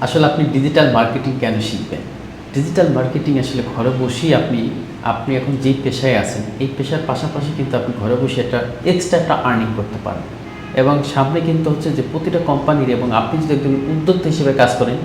আসলে আপনি digital marketing কেন শিখবেন? ডিজিটাল মার্কেটিং আসলে ঘরে বসেই আপনি এখন যেই পেশায় আছেন, এই পেশার পাশাপাশি কিন্তু আপনি ঘরে বসে এক্সট্রা একটা আর্নিং করতে পারেন। এবং সামনে কিন্তু হচ্ছে যে প্রতিটা কোম্পানির এবং আপনি যদি একজন উদ্যোক্তা হিসেবে কাজ করেন,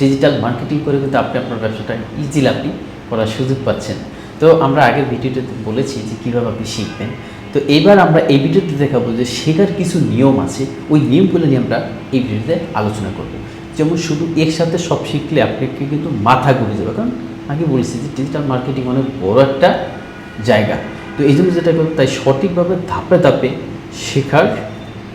ডিজিটাল মার্কেটিং করে কিন্তু আপনি আপনার ব্যবসাটা ইজিলি আপনি করার সুযোগ পাচ্ছেন। তো আমরা আগের ভিডিওতে বলেছি যে কীভাবে আপনি শিখবেন। তো এইবার আমরা এই ভিডিওতে দেখাবো যে শেখার কিছু নিয়ম আছে, ওই নিয়মগুলো নিয়ে আমরা এই ভিডিওতে আলোচনা করব। যেমন শুধু একসাথে সব শিখলে আপনাকে কিন্তু মাথা ঘুরে যাবে, কারণ আগে বলেছি যে ডিজিটাল মার্কেটিং অনেক বড় একটা জায়গা। তো এই জন্য যেটা করতে তাই সঠিকভাবে ধাপে ধাপে শেখার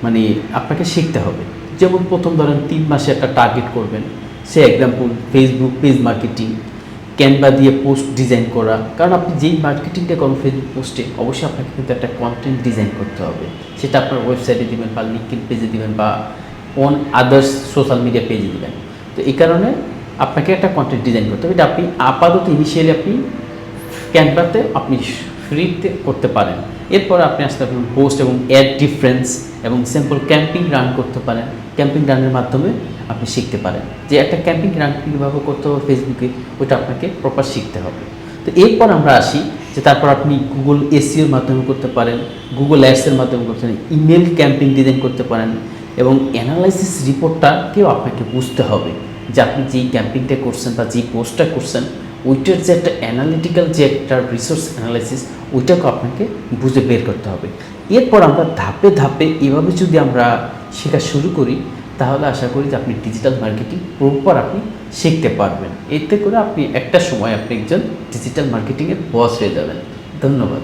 মানে আপনাকে শিখতে হবে। যেমন প্রথম ধরেন 3 মাসে একটা টার্গেট করবেন। সে example Facebook page marketing, Canva দিয়ে পোস্ট ডিজাইন করা। কারণ আপনি যেই মার্কেটিংটা করেন ফেসবুক পোস্টে, অবশ্যই আপনাকে কিন্তু একটা কন্টেন্ট ডিজাইন করতে হবে। সেটা আপনার ওয়েবসাইটে দিবেন বা লিঙ্কডইন পেজে দিবেন বা অন আদার্স সোশ্যাল মিডিয়া পেজে দিবেন। তো এই কারণে আপনাকে একটা কন্টেন্ট ডিজাইন করতে হবে। এটা আপনি আপাতত ইনিশিয়ালি আপনি ক্যানভাতে আপনি ফ্রিতে করতে পারেন। এরপর আপনি আস্তে আস্তে পোস্ট এবং অ্যাড ডিফারেন্স এবং সিম্পল ক্যাম্পিং রান করতে পারেন। ক্যাম্পিং রানের মাধ্যমে আপনি শিখতে পারেন যে একটা ক্যাম্পিং রান কীভাবে করতে হবে ফেসবুকে, ওইটা আপনাকে প্রপার শিখতে হবে। তো এরপর আমরা আসি যে তারপর আপনি গুগল এসইওর মাধ্যমে করতে পারেন, গুগল অ্যাডসের মাধ্যমে করতে পারেন, ইমেল ক্যাম্পিং ডিজাইন করতে পারেন এবং অ্যানালাইসিস রিপোর্টটাকেও আপনাকে বুঝতে হবে যে আপনি যেই ক্যাম্পিংটা করছেন বা যেই পোস্টটা করছেন, ওইটার যে একটা অ্যানালিটিক্যাল যে একটা রিসোর্স অ্যানালাইসিস, ওইটাকেও আপনাকে বুঝে বের করতে হবে। এরপর আমরা ধাপে ধাপে এভাবে যদি আমরা শেখা শুরু করি, তাহলে আশা করি যে আপনি ডিজিটাল মার্কেটিং প্রপার আপনি শিখতে পারবেন। এতে করে আপনি একটা সময় আপনি একজন ডিজিটাল মার্কেটিংয়ের বস হয়ে যাবেন। ধন্যবাদ।